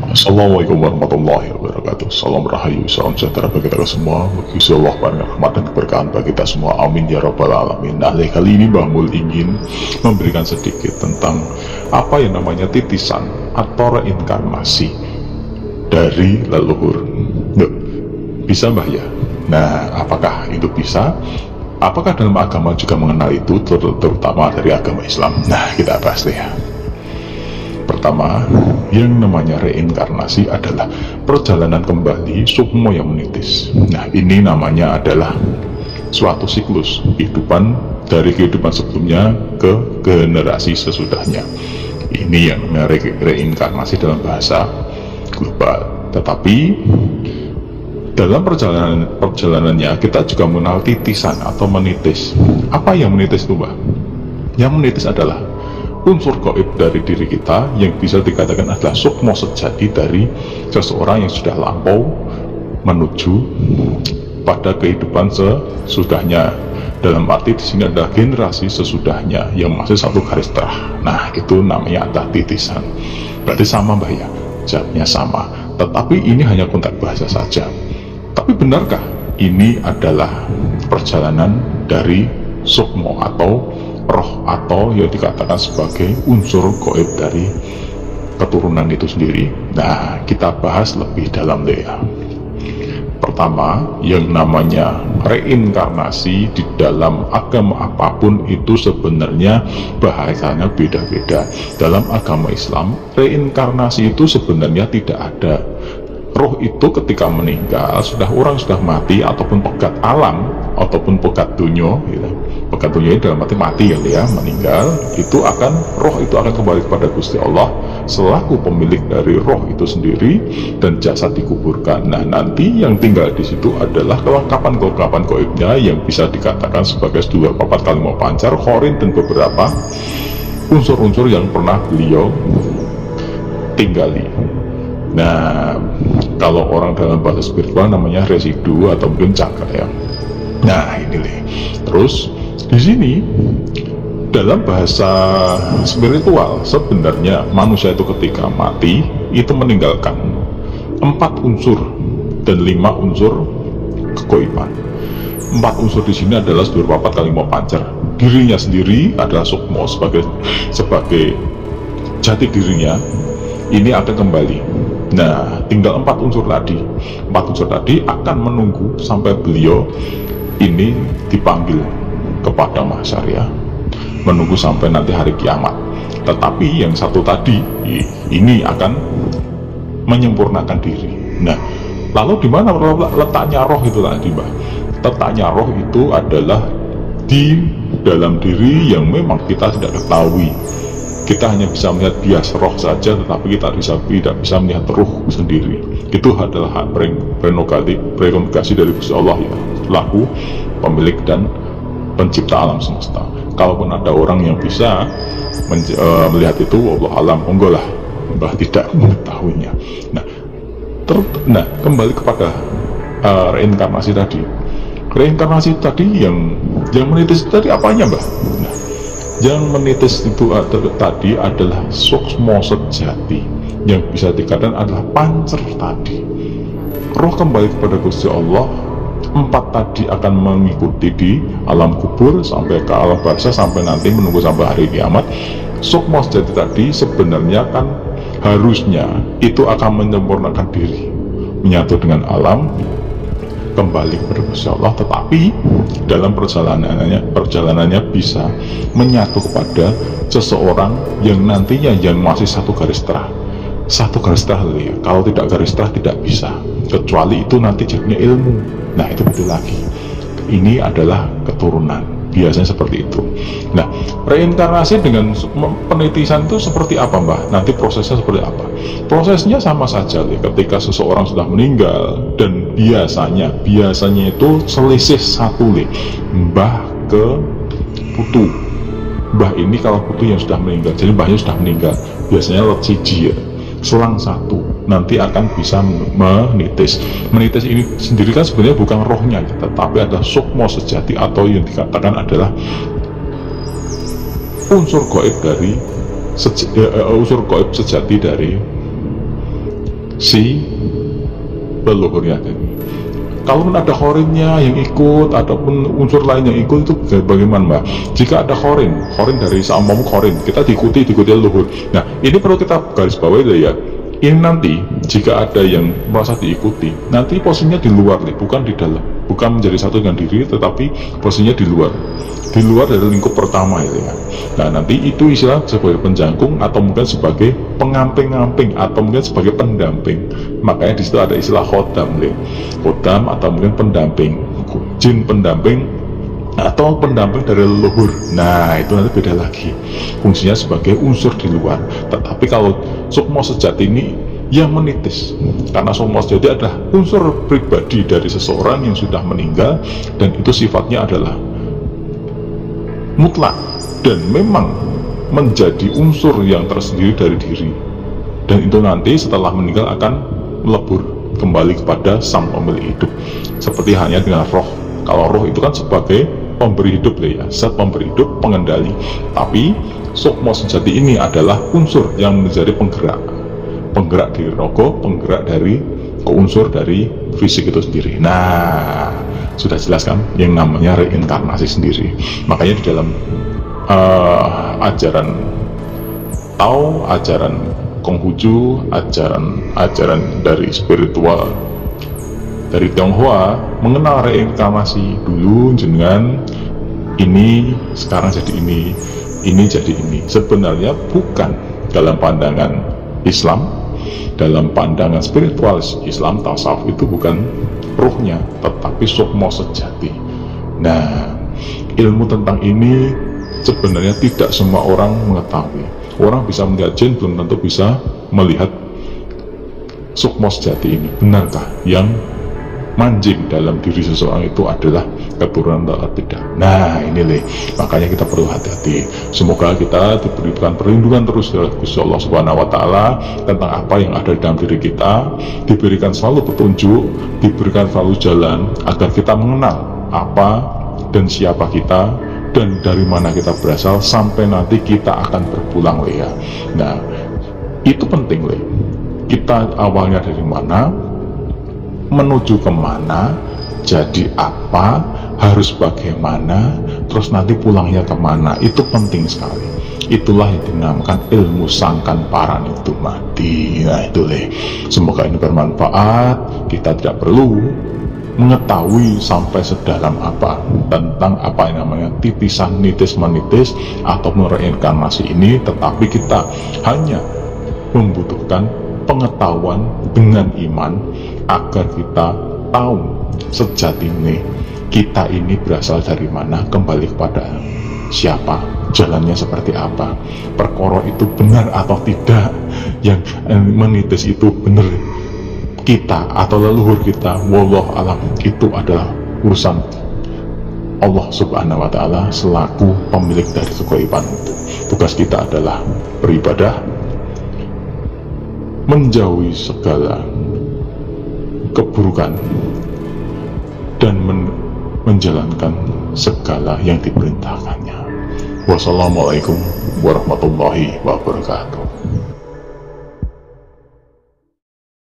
Assalamualaikum warahmatullahi wabarakatuh. Salam rahayu, salam sejahtera bagi kita semua. Moga Allah banyak rahmat dan keberkahan bagi kita semua. Amin ya rabbal alamin. Nah, kali ini Mbah Mul ingin memberikan sedikit tentang apa yang namanya titisan atau reinkarnasi dari leluhur. Bisa Mbah ya? Nah, apakah itu bisa? Apakah dalam agama juga mengenal itu, terutama dari agama Islam? Nah, kita bahas ya. Pertama, yang namanya reinkarnasi adalah perjalanan kembali sukmo yang menitis. Nah, ini namanya adalah suatu siklus kehidupan dari kehidupan sebelumnya ke generasi sesudahnya. Ini yang namanya reinkarnasi dalam bahasa global. Tetapi dalam perjalanannya kita juga mengenal titisan atau menitis. Apa yang menitis itu, Mbak? Yang menitis adalah unsur gaib dari diri kita yang bisa dikatakan adalah sukmo sejati dari seseorang yang sudah lampau menuju pada kehidupan sesudahnya. Dalam arti di sini adalah generasi sesudahnya yang masih satu garis terah. Nah, itu namanya adalah titisan. Berarti sama Mbak ya, jawabnya sama. Tetapi ini hanya konteks bahasa saja. Tapi benarkah ini adalah perjalanan dari sukmo atau roh atau yang dikatakan sebagai unsur gaib dari keturunan itu sendiri? Nah, kita bahas lebih dalam ya. Pertama, yang namanya reinkarnasi di dalam agama apapun itu sebenarnya bahasanya beda-beda. Dalam agama Islam, reinkarnasi itu sebenarnya tidak ada. Roh itu ketika meninggal, orang sudah mati ataupun pegat alam ataupun pegat dunia gitu. Pegat dunia dalam arti mati ya, meninggal, itu roh itu akan kembali kepada Gusti Allah selaku pemilik dari roh itu sendiri dan jasad dikuburkan. Nah, nanti yang tinggal di situ adalah kelengkapan gaibnya yang bisa dikatakan sebagai 2/4 kali mau pancar, khorin dan beberapa unsur-unsur yang pernah beliau tinggali. Nah, kalau orang dalam bahasa spiritual namanya residu atau mungkin cakra ya. Nah, ini nih. Terus di sini dalam bahasa spiritual sebenarnya manusia itu ketika mati itu meninggalkan 4 unsur dan 5 unsur kegoiban. 4 unsur di sini adalah 2/4 kali mau pancar. Dirinya sendiri adalah sukmo sebagai jati dirinya ini akan kembali. Nah, tinggal 4 unsur tadi. 4 unsur tadi akan menunggu sampai beliau ini dipanggil kepada mahsyar ya, menunggu sampai nanti hari kiamat. Tetapi yang satu tadi ini akan menyempurnakan diri. Nah, lalu di mana letaknya roh itu tadi, Mbak? Letaknya roh itu adalah di dalam diri yang memang kita tidak ketahui. Kita hanya bisa melihat bias roh saja, tetapi kita tidak bisa melihat roh sendiri. Itu adalah hak prerogatif dari Gusti Allah ya, selaku pemilik dan pencipta alam semesta. Kalaupun ada orang yang bisa melihat itu, wallahu alam, monggo lah, Mbah tidak mengetahuinya. Nah, kembali kepada reinkarnasi tadi. Reinkarnasi tadi yang menitis tadi apanya, Mbah? Nah, yang menitis itu tadi adalah sukmo sejati yang bisa dikatakan adalah pancer tadi. Roh kembali kepada Gusti Allah. 4 tadi akan mengikuti di alam kubur sampai ke alam barzah sampai nanti menunggu sampai hari kiamat. Sukmo sejati tadi sebenarnya kan harusnya itu akan menyempurnakan diri, menyatu dengan alam, kembali kepada Gusti Allah, tetapi dalam perjalanannya bisa menyatu kepada seseorang yang nantinya yang masih satu garis terah ya. Kalau tidak garis terah tidak bisa, kecuali itu nanti jadinya ilmu. Nah, itu betul lagi. Ini adalah keturunan, biasanya seperti itu. Nah, reinkarnasi dengan penitisan itu seperti apa, Mbah? Nanti prosesnya seperti apa? Prosesnya sama saja ketika seseorang sudah meninggal dan biasanya itu selisih satu mbah ke putu. Mbah ini kalau putu yang sudah meninggal, jadi mbahnya sudah meninggal, biasanya lot siji ya, selang satu nanti akan bisa menitis. Menitis ini sendiri kan sebenarnya bukan rohnya, tetapi adalah sukmo sejati atau yang dikatakan adalah unsur gaib sejati dari si leluhurnya tadi. Kalaupun ada khorinnya yang ikut ataupun unsur lain yang ikut, itu bagaimana Mbak? Jika ada khorin dari seumpama khorin, kita diikuti leluhur. Nah, ini perlu kita garis bawahi ya. Ini nanti jika ada yang merasa diikuti, nanti posisinya di luar nih, bukan di dalam, bukan menjadi satu dengan diri, tetapi posisinya di luar dari lingkup pertama itu ya. Nah, nanti itu istilah sebagai penjangkung atau mungkin sebagai pengamping-ngamping atau mungkin sebagai pendamping. Makanya di situ ada istilah khodam atau mungkin pendamping, jin pendamping atau pendamping dari leluhur. Nah, itu nanti beda lagi, fungsinya sebagai unsur di luar. Tetapi kalau sukmo sejati ini yang menitis, karena sukmo sejati adalah unsur pribadi dari seseorang yang sudah meninggal, dan itu sifatnya adalah mutlak dan memang menjadi unsur yang tersendiri dari diri, dan itu nanti setelah meninggal akan melebur kembali kepada sang pemilik hidup, seperti hanya dengan roh. Kalau roh itu kan sebagai pemberi hidup ya, zat pemberi hidup, pengendali. Tapi sukmo sejati ini adalah unsur yang menjadi penggerak dari rogo, penggerak dari unsur dari fisik itu sendiri. Nah, sudah jelas kan yang namanya reinkarnasi sendiri. Makanya di dalam ajaran Tao, ajaran Konghucu, ajaran dari spiritual dari Tionghoa mengenal reinkarnasi. Dulu jenengan ini, sekarang jadi ini jadi ini. Sebenarnya bukan dalam pandangan Islam, dalam pandangan spiritual Islam, tasawuf itu bukan ruhnya, tetapi sukmo sejati. Nah, ilmu tentang ini sebenarnya tidak semua orang mengetahui. Orang bisa melihat jin, belum tentu bisa melihat sukmo sejati ini. Benarkah yang manjing dalam diri seseorang itu adalah keturunan atau tidak? Nah, ini makanya kita perlu hati-hati. Semoga kita diberikan perlindungan terus oleh Gusti Allah Subhanahu wa Ta'ala tentang apa yang ada di dalam diri kita, diberikan selalu petunjuk, diberikan selalu jalan agar kita mengenal apa dan siapa kita dan dari mana kita berasal, sampai nanti kita akan berpulang ya. Nah, itu penting kita awalnya dari mana, menuju kemana, jadi apa, harus bagaimana, terus nanti pulangnya kemana. Itu penting sekali. Itulah yang dinamakan ilmu sangkan paran itu mati. Nah, itu semoga ini bermanfaat. Kita tidak perlu mengetahui sampai sedalam apa tentang apa yang namanya titisan nitis menitis atau reinkarnasi ini, tetapi kita hanya membutuhkan pengetahuan dengan iman agar kita tahu sejatinya kita ini berasal dari mana, kembali kepada siapa, jalannya seperti apa, perkara itu benar atau tidak, yang menitis itu benar kita atau leluhur kita, wallahu alam. Itu adalah urusan Allah Subhanahu wa Ta'ala selaku pemilik dari kegaiban itu. Tugas kita adalah beribadah, menjauhi segala keburukan, dan menjalankan segala yang diperintahkannya. Wassalamualaikum warahmatullahi wabarakatuh.